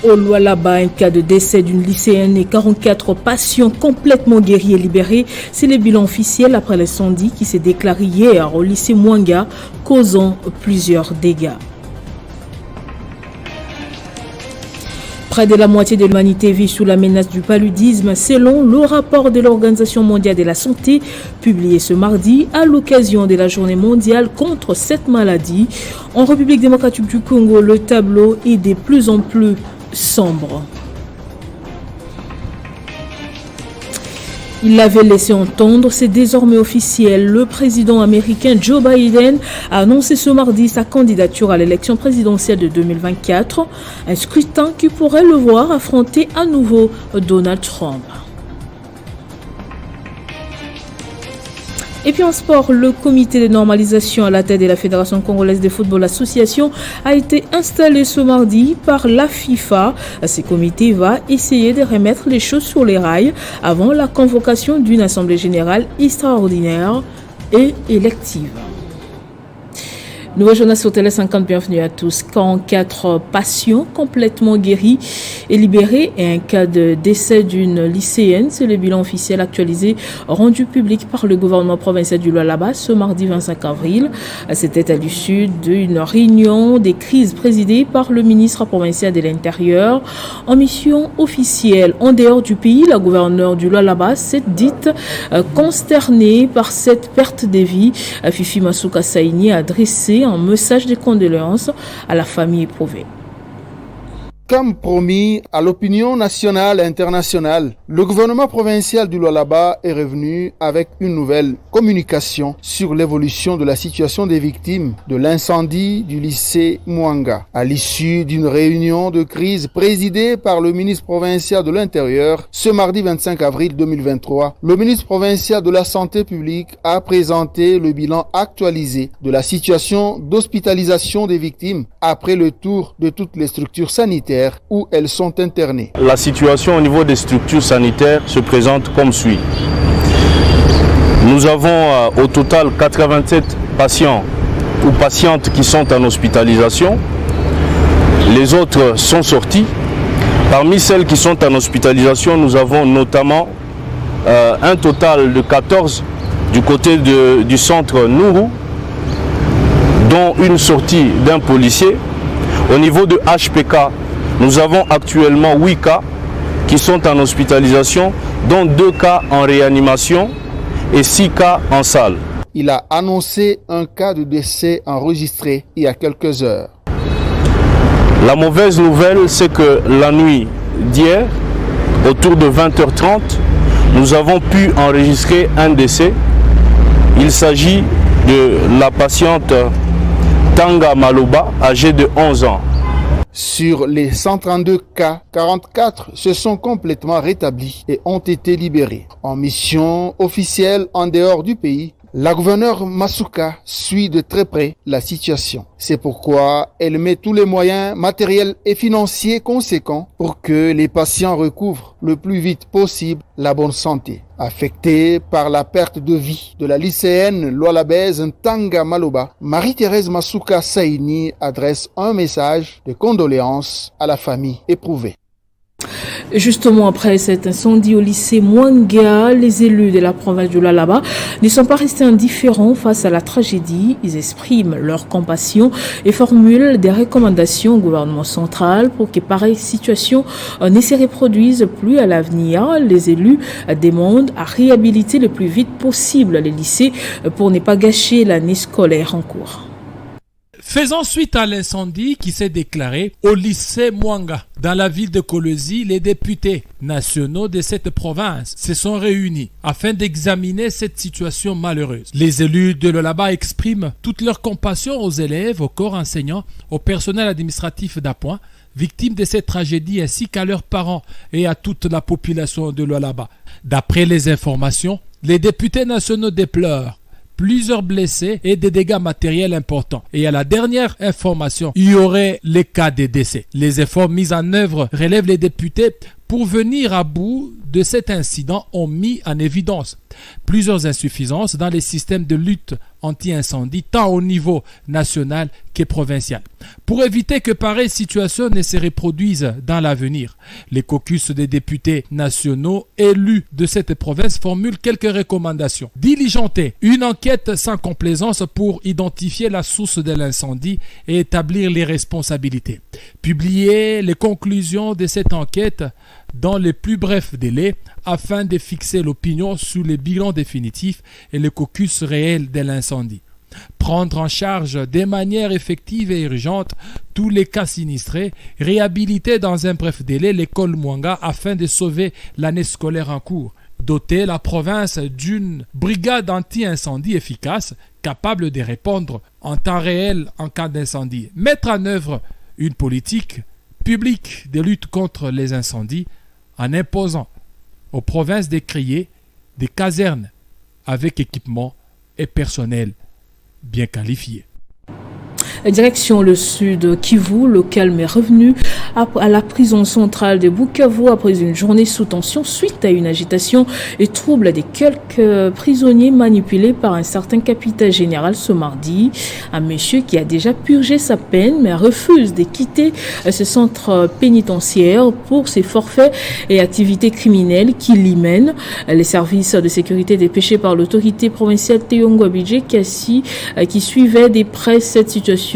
Au Lualaba, un cas de décès d'une lycéenne et 44 patients complètement guéris et libérés. C'est le bilan officiel après l'incendie qui s'est déclaré hier au lycée Mwanga, causant plusieurs dégâts. Près de la moitié de l'humanité vit sous la menace du paludisme, selon le rapport de l'Organisation mondiale de la santé, publié ce mardi à l'occasion de la journée mondiale contre cette maladie. En République démocratique du Congo, le tableau est de plus en plus sombre. Il l'avait laissé entendre, c'est désormais officiel. Le président américain Joe Biden a annoncé ce mardi sa candidature à l'élection présidentielle de 2024, un scrutin qui pourrait le voir affronter à nouveau Donald Trump. Et puis en sport, le comité de normalisation à la tête de la Fédération congolaise de football association a été installé ce mardi par la FIFA. Ce comité va essayer de remettre les choses sur les rails avant la convocation d'une assemblée générale extraordinaire et élective. Nouvelle journée sur Télé 50, bienvenue à tous. 44 patients complètement guéris et libérés et un cas de décès d'une lycéenne. C'est le bilan officiel actualisé rendu public par le gouvernement provincial du Lualaba ce mardi 25 avril. C'était à l'issue d'une réunion des crises présidée par le ministre provincial de l'Intérieur. En mission officielle en dehors du pays, la gouverneure du Lualaba s'est dite consternée par cette perte de vie. Fifi Masuka Saini a adressé un message de condoléances à la famille éprouvée. Comme promis à l'opinion nationale et internationale, le gouvernement provincial du Lualaba est revenu avec une nouvelle communication sur l'évolution de la situation des victimes de l'incendie du lycée Mwanga. À l'issue d'une réunion de crise présidée par le ministre provincial de l'Intérieur, ce mardi 25 avril 2023, le ministre provincial de la Santé publique a présenté le bilan actualisé de la situation d'hospitalisation des victimes après le tour de toutes les structures sanitaires où elles sont internées. La situation au niveau des structures sanitaires se présente comme suit. Nous avons au total 87 patients ou patientes qui sont en hospitalisation. Les autres sont sortis. Parmi celles qui sont en hospitalisation, nous avons notamment un total de 14 du côté du centre Nourou, dont une sortie d'un policier. Au niveau de HPK, nous avons actuellement 8 cas qui sont en hospitalisation, dont 2 cas en réanimation et 6 cas en salle. Il a annoncé un cas de décès enregistré il y a quelques heures. La mauvaise nouvelle, c'est que la nuit d'hier, autour de 20h30, nous avons pu enregistrer un décès. Il s'agit de la patiente Tanga Maloba, âgée de 11 ans. Sur les 132 cas, 44 se sont complètement rétablis et ont été libérés. En mission officielle en dehors du pays, la gouverneure Masuka suit de très près la situation. C'est pourquoi elle met tous les moyens matériels et financiers conséquents pour que les patients recouvrent le plus vite possible la bonne santé. Affectée par la perte de vie de la lycéenne lualabaise Tanga Maloba, Marie-Thérèse Masuka Saini adresse un message de condoléances à la famille éprouvée. Justement, après cet incendie au lycée Mwanga, les élus de la province du Lualaba ne sont pas restés indifférents face à la tragédie. Ils expriment leur compassion et formulent des recommandations au gouvernement central pour que pareille situation ne se reproduise plus à l'avenir. Les élus demandent à réhabiliter le plus vite possible les lycées pour ne pas gâcher l'année scolaire en cours. Faisant suite à l'incendie qui s'est déclaré au lycée Mwanga, dans la ville de Kolwezi, les députés nationaux de cette province se sont réunis afin d'examiner cette situation malheureuse. Les élus de Lualaba expriment toute leur compassion aux élèves, aux corps enseignants, au personnel administratif d'appoint, victimes de cette tragédie ainsi qu'à leurs parents et à toute la population de Lualaba. D'après les informations, les députés nationaux déplorent plusieurs blessés et des dégâts matériels importants. Et à la dernière information, il y aurait les cas de décès. Les efforts mis en œuvre relèvent les députés pour venir à bout de cet incident ont mis en évidence plusieurs insuffisances dans les systèmes de lutte anti-incendie, tant au niveau national que provincial. Pour éviter que pareille situation ne se reproduise dans l'avenir, les caucus des députés nationaux élus de cette province formulent quelques recommandations. Diligenter une enquête sans complaisance pour identifier la source de l'incendie et établir les responsabilités. Publier les conclusions de cette enquête dans les plus brefs délais afin de fixer l'opinion sur les bilans définitifs et le caucus réel de l'incendie. Prendre en charge de manière effective et urgente tous les cas sinistrés, réhabiliter dans un bref délai l'école Mwanga afin de sauver l'année scolaire en cours, doter la province d'une brigade anti-incendie efficace capable de répondre en temps réel en cas d'incendie, mettre en œuvre une politique publique de lutte contre les incendies en imposant aux provinces de créer des casernes avec équipement et personnel bien qualifié. Direction le sud Kivu, le calme est revenu à la prison centrale de Bukavu après une journée sous tension suite à une agitation et trouble des quelques prisonniers manipulés par un certain capitaine général ce mardi. Un monsieur qui a déjà purgé sa peine mais refuse de quitter ce centre pénitentiaire pour ses forfaits et activités criminelles qui l'y mènent. Les services de sécurité dépêchés par l'autorité provinciale Théongo Abidje Kassi qui suivaient de près cette situation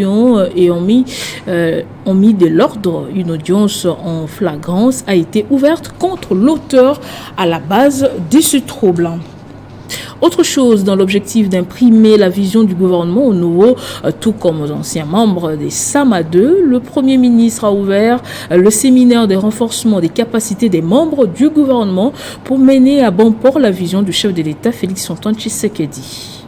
et ont mis de l'ordre. Une audience en flagrance a été ouverte contre l'auteur à la base de ce trouble. Autre chose, dans l'objectif d'imprimer la vision du gouvernement au nouveau, tout comme aux anciens membres des SAMA2, le Premier ministre a ouvert le séminaire de renforcement des capacités des membres du gouvernement pour mener à bon port la vision du chef de l'État Félix-Antoine Tshisekedi.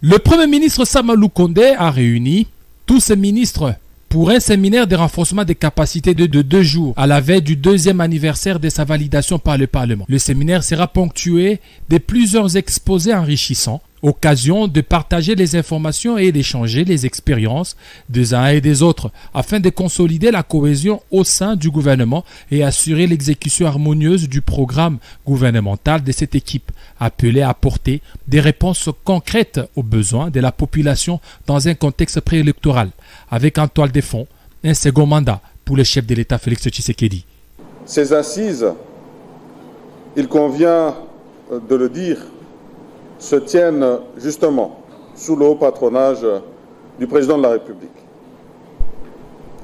Le Premier ministre Samalou Kondé a réuni tous ces ministres pour un séminaire de renforcement des capacités de 2 jours à la veille du 2e anniversaire de sa validation par le Parlement. Le séminaire sera ponctué de plusieurs exposés enrichissants, occasion de partager les informations et d'échanger les expériences des uns et des autres afin de consolider la cohésion au sein du gouvernement et assurer l'exécution harmonieuse du programme gouvernemental de cette équipe, appelée à apporter des réponses concrètes aux besoins de la population dans un contexte préélectoral, avec en toile de fond un second mandat pour le chef de l'État Félix Tshisekedi. Ces assises, il convient de le dire, se tiennent justement sous le haut patronage du président de la République.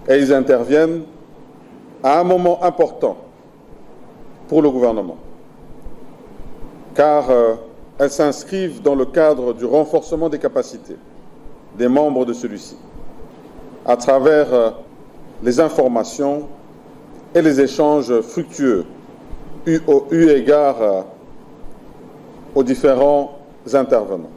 Et ils interviennent à un moment important pour le gouvernement, car elles s'inscrivent dans le cadre du renforcement des capacités des membres de celui-ci, à travers les informations et les échanges fructueux eu égard aux différents intervenants.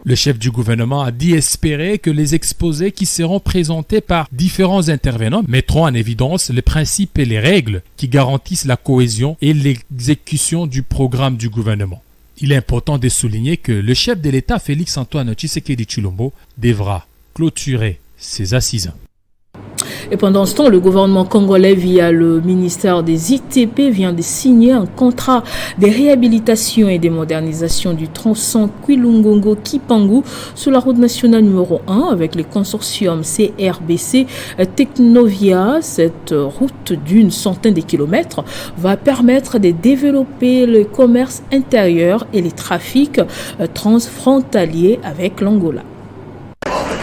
Le chef du gouvernement a dit espérer que les exposés qui seront présentés par différents intervenants mettront en évidence les principes et les règles qui garantissent la cohésion et l'exécution du programme du gouvernement. Il est important de souligner que le chef de l'État Félix-Antoine Tshisekedi Tshilombo devra clôturer ses assises. Et pendant ce temps, le gouvernement congolais, via le ministère des ITP, vient de signer un contrat de réhabilitation et de modernisation du tronçon Kwilungongo-Kipangu sur la route nationale numéro 1 avec le consortium CRBC Technovia. Cette route d'une centaine de kilomètres va permettre de développer le commerce intérieur et les trafics transfrontaliers avec l'Angola.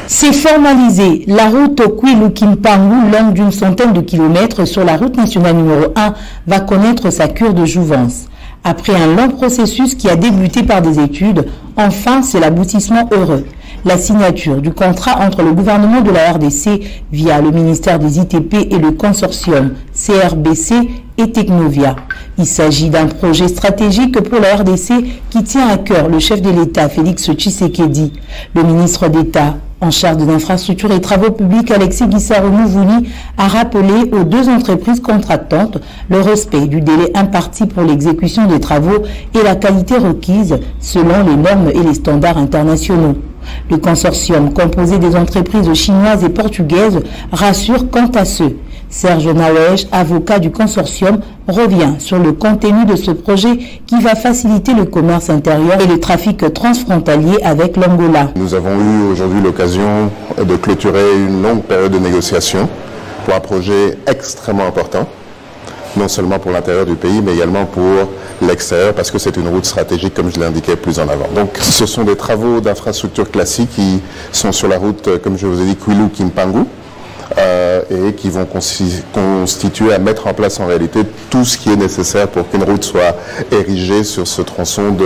C'est formalisé. La route Kwilu-Kimpangu, longue d'une centaine de kilomètres sur la route nationale numéro 1, va connaître sa cure de jouvence. Après un long processus qui a débuté par des études, enfin c'est l'aboutissement heureux. La signature du contrat entre le gouvernement de la RDC via le ministère des ITP et le consortium CRBC et Technovia. Il s'agit d'un projet stratégique pour la RDC qui tient à cœur le chef de l'État Félix Tshisekedi. Le ministre d'État en charge des infrastructures et travaux publics, Alexis Guissaro-Mouvouni, a rappelé aux 2 entreprises contractantes le respect du délai imparti pour l'exécution des travaux et la qualité requise selon les normes et les standards internationaux. Le consortium, composé des entreprises chinoises et portugaises, rassure quant à ce Serge Nawej, avocat du consortium, revient sur le contenu de ce projet qui va faciliter le commerce intérieur et le trafic transfrontalier avec l'Angola. Nous avons eu aujourd'hui l'occasion de clôturer une longue période de négociation pour un projet extrêmement important, non seulement pour l'intérieur du pays, mais également pour l'extérieur, parce que c'est une route stratégique, comme je l'indiquais plus en avant. Donc, ce sont des travaux d'infrastructure classiques qui sont sur la route, comme je vous ai dit, Kwilu-Kimpangu, et qui vont constituer à mettre en place en réalité tout ce qui est nécessaire pour qu'une route soit érigée sur ce tronçon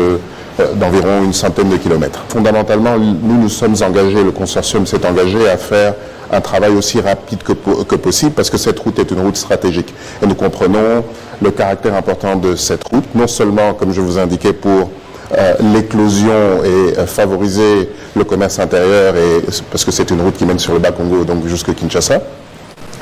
d'environ une centaine de kilomètres. Fondamentalement, nous sommes engagés, le consortium s'est engagé à faire un travail aussi rapide que possible, parce que cette route est une route stratégique. Et nous comprenons le caractère important de cette route, non seulement, comme je vous indiquais, pour l'éclosion et favoriser le commerce intérieur, parce que c'est une route qui mène sur le Bas-Congo, donc jusqu'à Kinshasa,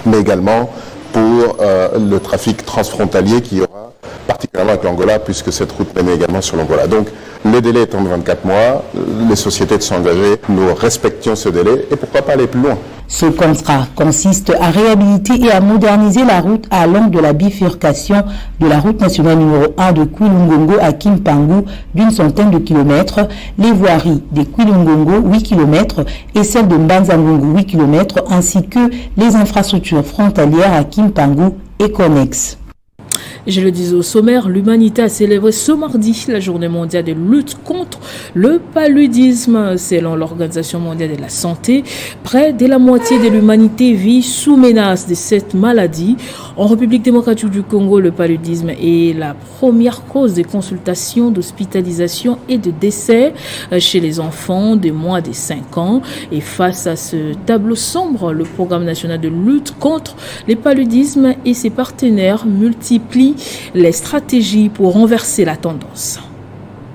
mais également pour le trafic transfrontalier qui y aura, particulièrement avec l'Angola, puisque cette route mène également sur l'Angola. Donc, le délai étant de 24 mois, les sociétés sont engagées, nous respections ce délai, et pourquoi pas aller plus loin. Ce contrat consiste à réhabiliter et à moderniser la route à l'angle de la bifurcation de la route nationale numéro 1 de Kwilu-Ngongo à Kimpangu d'une centaine de kilomètres, les voiries de Kwilu-Ngongo 8 km et celles de Mbanza-Ngongo 8 km, ainsi que les infrastructures frontalières à Kimpangu et connexes. Je le disais au sommaire, l'humanité a célébré ce mardi la journée mondiale de lutte contre le paludisme. Selon l'Organisation mondiale de la santé, près de la moitié de l'humanité vit sous menace de cette maladie. En République démocratique du Congo, le paludisme est la première cause de consultation, d'hospitalisation et de décès chez les enfants de moins de 5 ans. Et face à ce tableau sombre, le Programme national de lutte contre le paludisme et ses partenaires multiplient les stratégies pour renverser la tendance.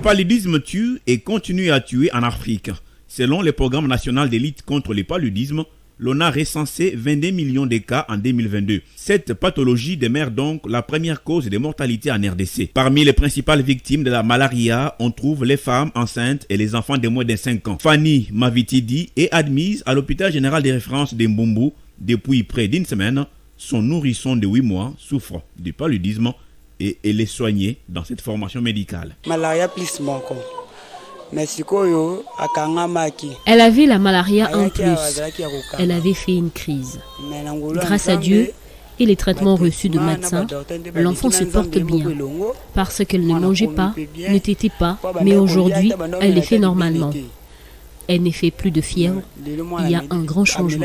Le paludisme tue et continue à tuer en Afrique. Selon le Programme national de lutte contre le paludisme, l'on a recensé 22 millions de cas en 2022. Cette pathologie demeure donc la première cause de mortalité en RDC. Parmi les principales victimes de la malaria, on trouve les femmes enceintes et les enfants de moins de 5 ans. Fanny Mavitidi est admise à l'hôpital général de référence de Mbumbu depuis près d'une semaine. Son nourrisson de 8 mois souffre du paludisme et elle est soignée dans cette formation médicale. Elle avait la malaria en plus. Elle avait fait une crise. Grâce à Dieu et les traitements reçus de médecins, l'enfant se porte bien. Parce qu'elle ne mangeait pas, ne tétait pas, mais aujourd'hui, elle les fait normalement. Elle ne fait plus de fièvre. Il y a un grand changement.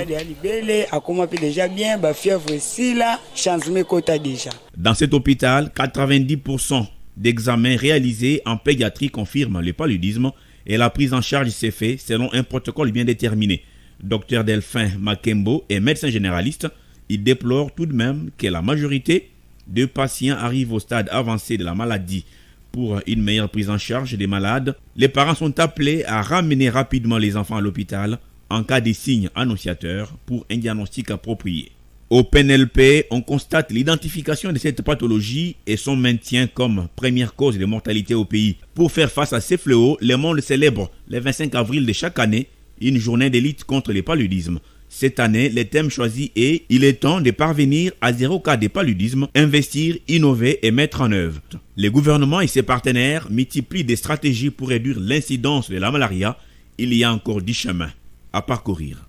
Dans cet hôpital, 90% d'examens réalisés en pédiatrie confirment le paludisme et la prise en charge s'est faite selon un protocole bien déterminé. Dr Delphin Makembo est médecin généraliste. Il déplore tout de même que la majorité de patients arrivent au stade avancé de la maladie. Pour une meilleure prise en charge des malades, les parents sont appelés à ramener rapidement les enfants à l'hôpital en cas de signes annonciateurs pour un diagnostic approprié. Au PNLP, on constate l'identification de cette pathologie et son maintien comme première cause de mortalité au pays. Pour faire face à ces fléaux, le monde célèbre le 25 avril de chaque année une journée de lutte contre le paludisme. Cette année, le thème choisi est « Il est temps de parvenir à 0 cas de paludisme, investir, innover et mettre en œuvre ». Les gouvernements et ses partenaires multiplient des stratégies pour réduire l'incidence de la malaria. Il y a encore 10 chemins à parcourir.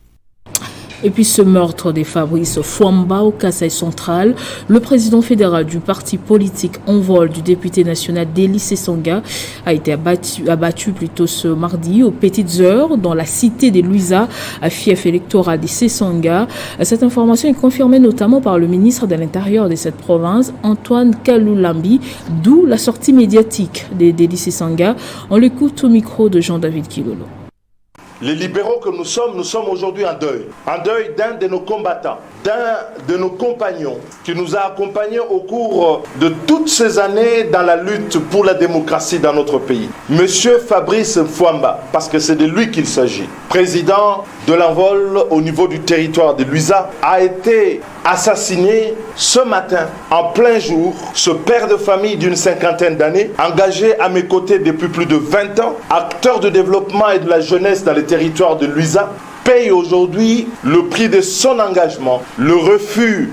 Et puis ce meurtre de Fabrice Fwamba au Kasaï central, le président fédéral du parti politique en vol du député national Deli Sesanga a été abattu plutôt ce mardi aux petites heures dans la cité de Luisa, à fief électoral de Sesanga. Cette information est confirmée notamment par le ministre de l'Intérieur de cette province, Antoine Kaloulambi, d'où la sortie médiatique de Deli Sesanga. On l'écoute au micro de Jean-David Kilolo. Les libéraux que nous sommes aujourd'hui en deuil. En deuil d'un de nos combattants, d'un de nos compagnons qui nous a accompagnés au cours de toutes ces années dans la lutte pour la démocratie dans notre pays. Monsieur Fabrice Fwamba, parce que c'est de lui qu'il s'agit, président de l'envol au niveau du territoire de Luisa, a été assassiné ce matin, en plein jour. Ce père de famille d'une 50aine d'années, engagé à mes côtés depuis plus de 20 ans, acteur de développement et de la jeunesse dans les territoires de Luisa, paye aujourd'hui le prix de son engagement, le refus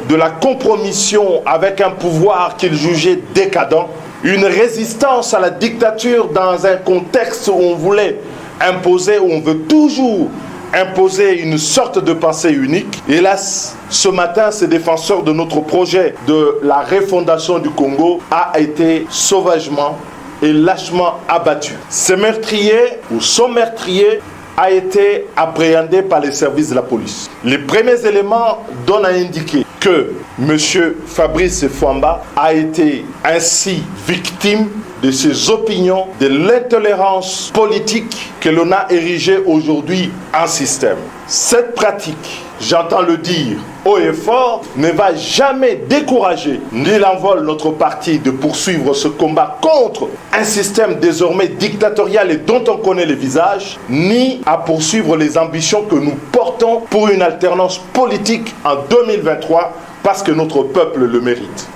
de la compromission avec un pouvoir qu'ils jugeaient décadent, une résistance à la dictature dans un contexte où on voulait imposer, où on veut toujours imposer une sorte de pensée unique. Hélas, ce matin, ces défenseurs de notre projet de la refondation du Congo a été sauvagement et lâchement abattu. Ces meurtriers ou son meurtrier a été appréhendé par les services de la police. Les premiers éléments donnent à indiquer que M. Fabrice Fwamba a été ainsi victime de ses opinions, de l'intolérance politique que l'on a érigée aujourd'hui en système. Cette pratique, j'entends le dire haut et fort, ne va jamais décourager ni l'envol notre parti de poursuivre ce combat contre un système désormais dictatorial et dont on connaît les visages, ni à poursuivre les ambitions que nous portons pour une alternance politique en 2023 parce que notre peuple le mérite.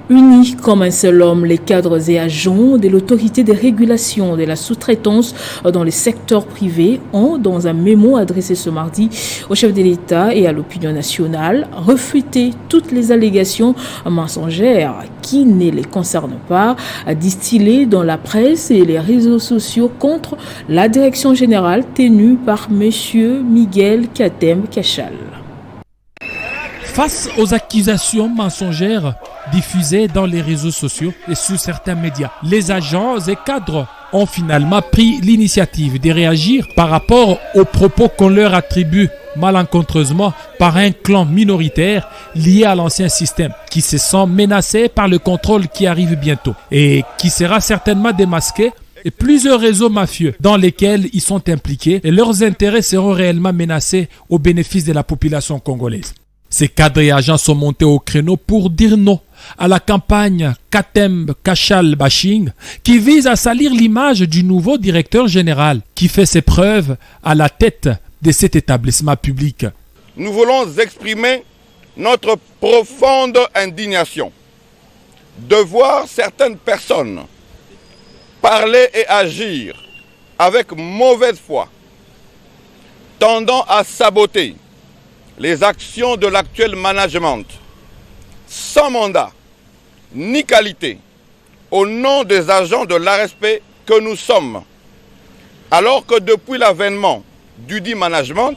Unis comme un seul homme, les cadres et agents de l'autorité de régulation de la sous-traitance dans le secteur privé ont, dans un mémo adressé ce mardi au chef de l'État et à l'opinion nationale, refuté toutes les allégations mensongères qui ne les concernent pas, distillées dans la presse et les réseaux sociaux contre la direction générale tenue par M. Miguel Katem Kachal. Face aux accusations mensongères diffusées dans les réseaux sociaux et sur certains médias, les agents et cadres ont finalement pris l'initiative de réagir par rapport aux propos qu'on leur attribue malencontreusement par un clan minoritaire lié à l'ancien système qui se sent menacé par le contrôle qui arrive bientôt et qui sera certainement démasqué, et plusieurs réseaux mafieux dans lesquels ils sont impliqués et leurs intérêts seront réellement menacés au bénéfice de la population congolaise. Ces cadres et agents sont montés au créneau pour dire non à la campagne Katem Kachal Bashing qui vise à salir l'image du nouveau directeur général qui fait ses preuves à la tête de cet établissement public. Nous voulons exprimer notre profonde indignation de voir certaines personnes parler et agir avec mauvaise foi, tendant à saboter les actions de l'actuel management, sans mandat ni qualité, au nom des agents de l'ARSP que nous sommes. Alors que depuis l'avènement du dit management,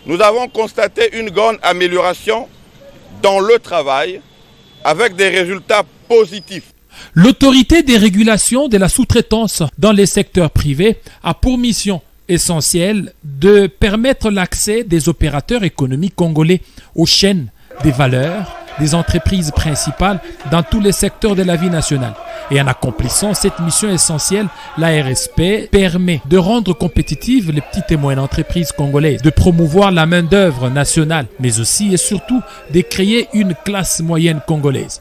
nous avons constaté une grande amélioration dans le travail avec des résultats positifs. L'autorité des régulations de la sous-traitance dans les secteurs privés a pour mission essentiel de permettre l'accès des opérateurs économiques congolais aux chaînes des valeurs des entreprises principales dans tous les secteurs de la vie nationale. Et en accomplissant cette mission essentielle, l'ARSP permet de rendre compétitives les petites et moyennes entreprises congolaises, de promouvoir la main-d'œuvre nationale, mais aussi et surtout de créer une classe moyenne congolaise.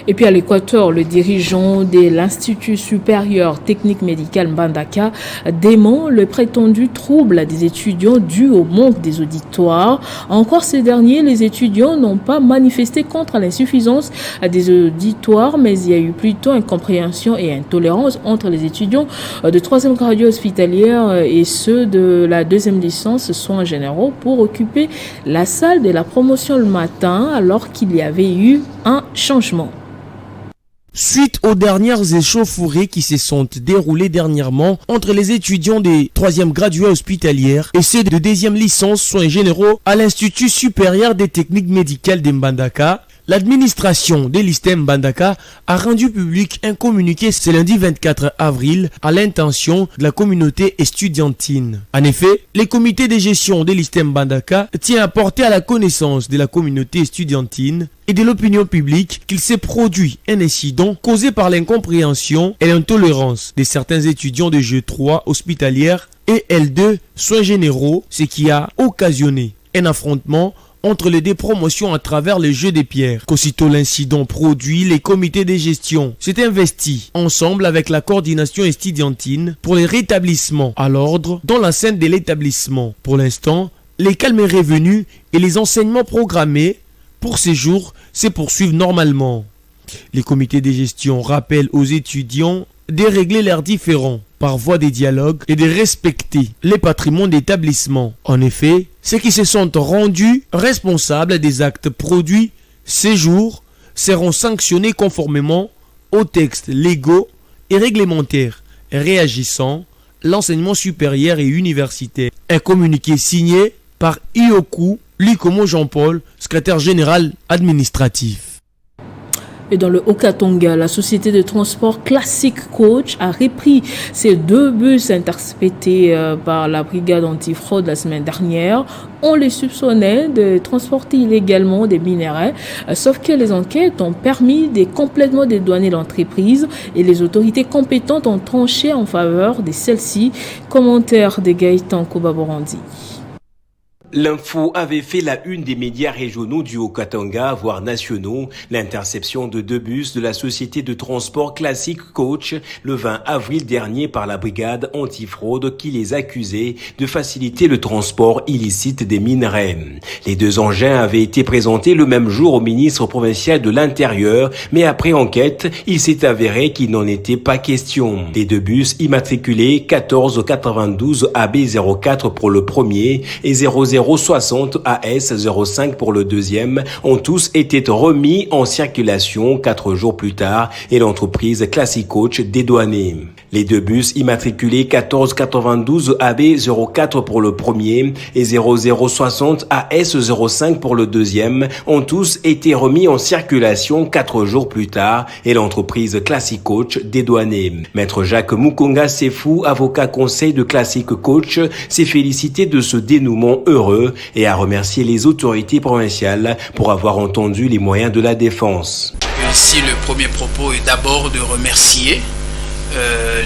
Et puis à l'Équateur, le dirigeant de l'Institut supérieur technique médical Mbandaka dément le prétendu trouble des étudiants dû au manque des auditoires. Encore ces derniers, les étudiants n'ont pas manifesté contre l'insuffisance des auditoires, mais il y a eu plutôt incompréhension et intolérance entre les étudiants de 3e graduat hospitalière et ceux de la 2e licence soins généraux pour occuper la salle de la promotion le matin alors qu'il y avait eu un changement. Suite aux dernières échauffourées qui se sont déroulées dernièrement entre les étudiants des 3e graduats hospitalières et ceux de 2e licence soins généraux à l'Institut supérieur des techniques médicales de Mbandaka, l'administration de l'ISTEM Mbandaka a rendu public un communiqué ce lundi 24 avril à l'intention de la communauté estudiantine. En effet, le comité de gestion de l'ISTEM Mbandaka tient à porter à la connaissance de la communauté estudiantine et de l'opinion publique qu'il s'est produit un incident causé par l'incompréhension et l'intolérance de certains étudiants de G3 hospitalières et L2 soins généraux, ce qui a occasionné un affrontement entre les deux promotions à travers les jeux des pierres. Qu'aussitôt l'incident produit, les comités de gestion s'est investi ensemble avec la coordination estudiantine pour les rétablissements à l'ordre dans l'enceinte de l'établissement. Pour l'instant, les calmes est revenu et les enseignements programmés pour ces jours se poursuivent normalement. Les comités de gestion rappellent aux étudiants de régler leurs différends par voie de dialogue et de respecter les patrimoines d'établissement. En effet, Ceux qui se sont rendus responsables des actes produits ces jours seront sanctionnés conformément aux textes légaux et réglementaires réagissant l'enseignement supérieur et universitaire. Un communiqué signé par Ioku Likomo Jean-Paul, secrétaire général administratif. Et dans le Haut-Katanga, la société de transport Classic Coach a repris ces 2 bus interceptés par la brigade antifraude la semaine dernière. On les soupçonnait de transporter illégalement des minerais, sauf que les enquêtes ont permis de complètement dédouaner l'entreprise et les autorités compétentes ont tranché en faveur de celle-ci. Commentaire de Gaëtan Kobaborandi. L'info avait fait la une des médias régionaux du Haut-Katanga, voire nationaux. L'interception de 2 bus de la société de transport Classic Coach le 20 avril dernier par la brigade antifraude qui les accusait de faciliter le transport illicite des minerais. Les 2 engins avaient été présentés le même jour au ministre provincial de l'Intérieur, mais après enquête, il s'est avéré qu'il n'en était pas question. Les 2 bus immatriculés 1492 AB04 pour le premier et 0060 AS05 pour le deuxième ont tous été remis en circulation 4 jours plus tard et l'entreprise Classic Coach dédouanée. Les 2 bus immatriculés 1492 AB04 pour le premier et 0060 AS05 pour le deuxième ont tous été remis en circulation 4 jours plus tard et l'entreprise Classic Coach dédouanée. Maître Jacques Mukonga Sefou, avocat conseil de Classic Coach, s'est félicité de ce dénouement heureux et a remercié les autorités provinciales pour avoir entendu les moyens de la défense. Ici, le premier propos est d'abord de remercier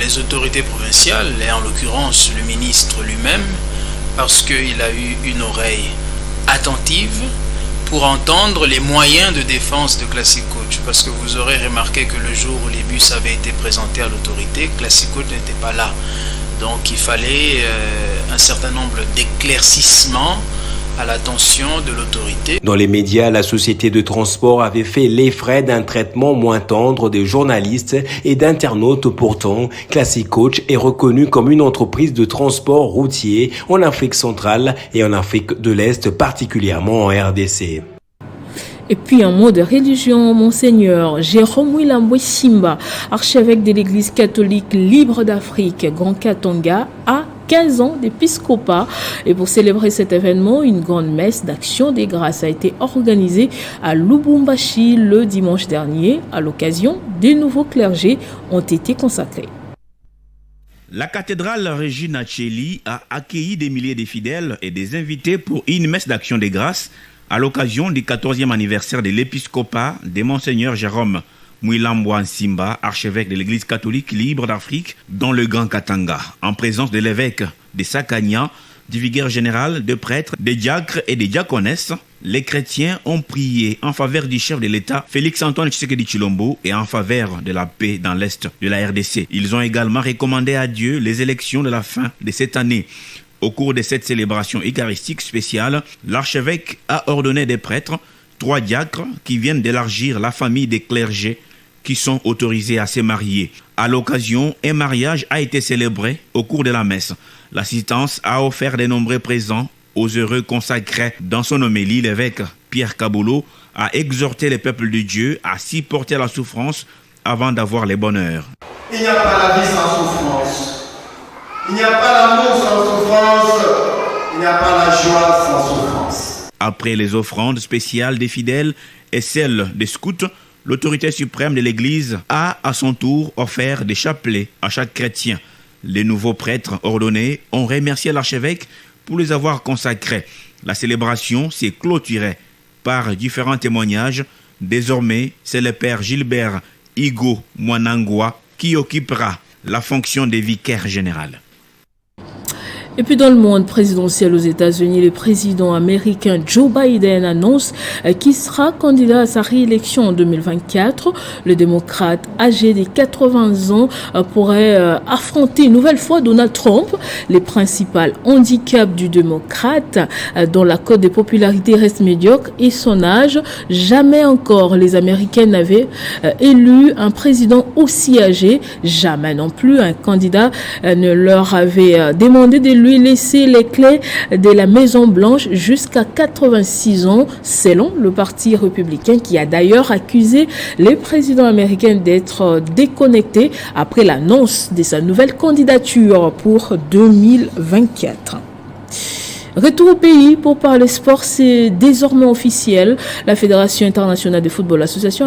les autorités provinciales et en l'occurrence le ministre lui-même parce qu'il a eu une oreille attentive pour entendre les moyens de défense de Classic Coach, parce que vous aurez remarqué que le jour où les bus avaient été présentés à l'autorité, Classic Coach n'était pas là. Donc il fallait un certain nombre d'éclaircissements à l'attention de l'autorité. Dans les médias, la société de transport avait fait les frais d'un traitement moins tendre des journalistes et d'internautes. Pourtant, Classic Coach est reconnu comme une entreprise de transport routier en Afrique centrale et en Afrique de l'Est, particulièrement en RDC. Et puis un mot de religion, Monseigneur Jérôme Wilambwe Simba, archevêque de l'Église catholique libre d'Afrique, Grand Katanga, a 15 ans d'épiscopat. Et pour célébrer cet événement, une grande messe d'action des grâces a été organisée à Lubumbashi le dimanche dernier. À l'occasion, des nouveaux clergés ont été consacrés. La cathédrale Regina Coeli a accueilli des milliers de fidèles et des invités pour une messe d'action des grâces à l'occasion du 14e anniversaire de l'épiscopat de Monseigneur Jérôme Wilambwe Simba, archevêque de l'Église catholique libre d'Afrique dans le Grand Katanga, en présence de l'évêque de Sakania, du vicaire général, de prêtres, des diacres et des diaconesses. Les chrétiens ont prié en faveur du chef de l'État, Félix-Antoine Tshisekedi Tshilombo, et en faveur de la paix dans l'Est de la RDC. Ils ont également recommandé à Dieu les élections de la fin de cette année. Au cours de cette célébration eucharistique spéciale, l'archevêque a ordonné des prêtres, 3 diacres qui viennent d'élargir la famille des clergés qui sont autorisés à se marier. À l'occasion, un mariage a été célébré au cours de la messe. L'assistance a offert de nombreux présents aux heureux consacrés. Dans son homélie, l'évêque Pierre Kabolo a exhorté le peuple de Dieu à supporter la souffrance avant d'avoir les bonheurs. Il n'y a pas la vie sans souffrance. Il n'y a pas l'amour sans souffrance. Il n'y a pas la joie sans souffrance. Après les offrandes spéciales des fidèles et celles des scouts, l'autorité suprême de l'Église a à son tour offert des chapelets à chaque chrétien. Les nouveaux prêtres ordonnés ont remercié l'archevêque pour les avoir consacrés. La célébration s'est clôturée par différents témoignages. Désormais, c'est le père Gilbert Igo Mwanangwa qui occupera la fonction de vicaire général. Et puis dans le monde présidentiel aux États-Unis, le président américain Joe Biden annonce qu'il sera candidat à sa réélection en 2024. Le démocrate âgé de 80 ans pourrait affronter une nouvelle fois Donald Trump. Les principaux handicaps du démocrate, dont la cote de popularité reste médiocre, et son âge. Jamais encore les Américains n'avaient élu un président aussi âgés. Jamais non plus un candidat ne leur avait demandé de lui laisser les clés de la Maison Blanche jusqu'à 86 ans, selon le Parti républicain qui a d'ailleurs accusé le président américain d'être déconnecté après l'annonce de sa nouvelle candidature pour 2024. Retour au pays pour parler sport, c'est désormais officiel. La Fédération internationale de football association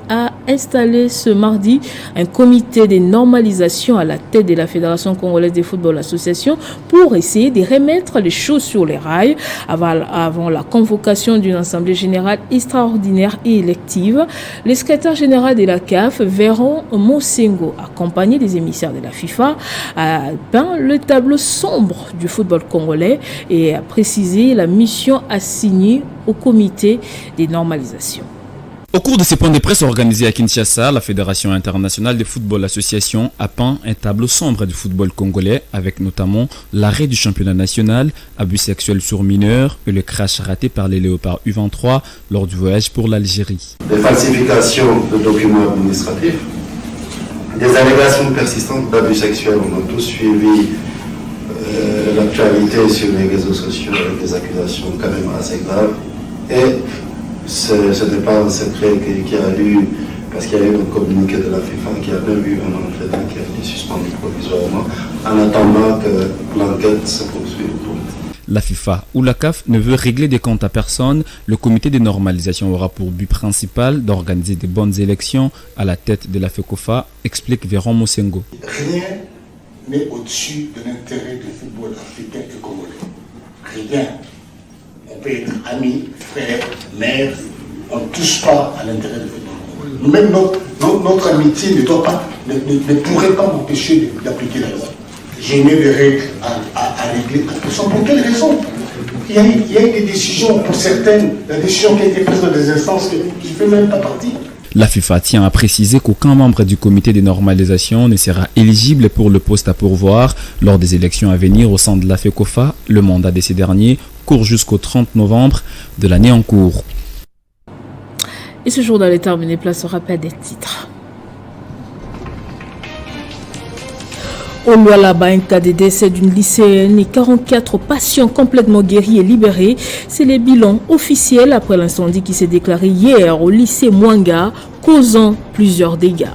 a installé ce mardi un comité de normalisation à la tête de la Fédération congolaise de football association pour essayer de remettre les choses sur les rails avant la convocation d'une assemblée générale extraordinaire et élective. Le secrétaire général de la CAF, Véron Mosengo, accompagné des émissaires de la FIFA, a peint le tableau sombre du football congolais et a précisé la mission assignée au comité de normalisation. Au cours de ces points de presse organisés à Kinshasa, la Fédération internationale de football association a peint un tableau sombre du football congolais avec notamment l'arrêt du championnat national, abus sexuels sur mineurs et le crash raté par les Léopards U23 lors du voyage pour l'Algérie. Des falsifications de documents administratifs, des allégations persistantes d'abus sexuels, on a tous suivi l'actualité sur les réseaux sociaux avec des accusations quand même assez graves. Et ce n'est pas un secret qu'il y a eu, parce qu'il y a eu un communiqué de la FIFA qui a même eu un entraîneur qui a été suspendu provisoirement en attendant que l'enquête se poursuive. La FIFA ou la CAF ne veut régler des comptes à personne. Le comité de normalisation aura pour but principal d'organiser de bonnes élections à la tête de la FECOFA, explique Véron Mosengo. Rien n'est au-dessus de l'intérêt du football africain et congolais. Rien. On peut être amis, frères, mères, on ne touche pas à l'intérêt du football congolais. Nous-mêmes, notre amitié ne pourrait pas m'empêcher d'appliquer la loi. J'ai mis des règles à régler. Pour quelle raison? Il y a eu des décisions, pour certaines, la décision qui a été prise dans des instances qui ne fait même pas partie. La FIFA tient à préciser qu'aucun membre du comité de normalisation ne sera éligible pour le poste à pourvoir lors des élections à venir au sein de la FECOFA. Le mandat de ces derniers court jusqu'au 30 novembre de l'année en cours. Et ce jour dans les terminés, place au rappel des titres. Au Lualaba, un cas de décès d'une lycéenne et 44 patients complètement guéris et libérés. C'est le bilan officiel après l'incendie qui s'est déclaré hier au lycée Mwanga, causant plusieurs dégâts.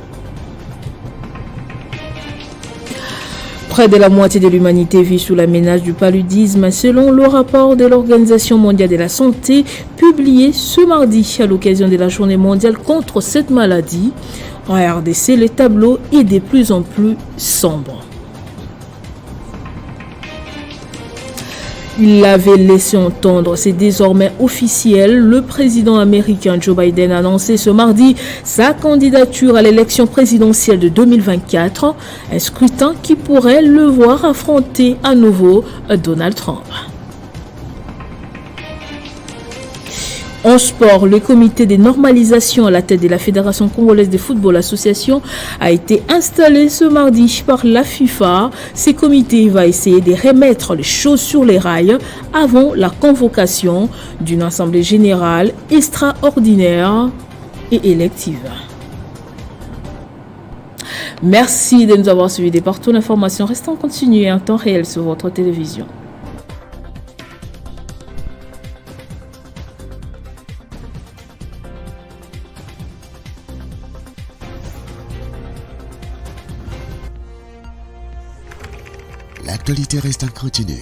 Près de la moitié de l'humanité vit sous la menace du paludisme, selon le rapport de l'Organisation mondiale de la santé publié ce mardi à l'occasion de la journée mondiale contre cette maladie. En RDC, le tableau est de plus en plus sombre. Il l'avait laissé entendre, c'est désormais officiel. Le président américain Joe Biden a annoncé ce mardi sa candidature à l'élection présidentielle de 2024, un scrutin qui pourrait le voir affronter à nouveau Donald Trump. En sport, le comité de normalisation à la tête de la Fédération congolaise de football association a été installé ce mardi par la FIFA. Ce comité va essayer de remettre les choses sur les rails avant la convocation d'une assemblée générale extraordinaire et élective. Merci de nous avoir suivis. Partout l'information reste en continu en temps réel sur votre télévision. L'actualité reste en continu.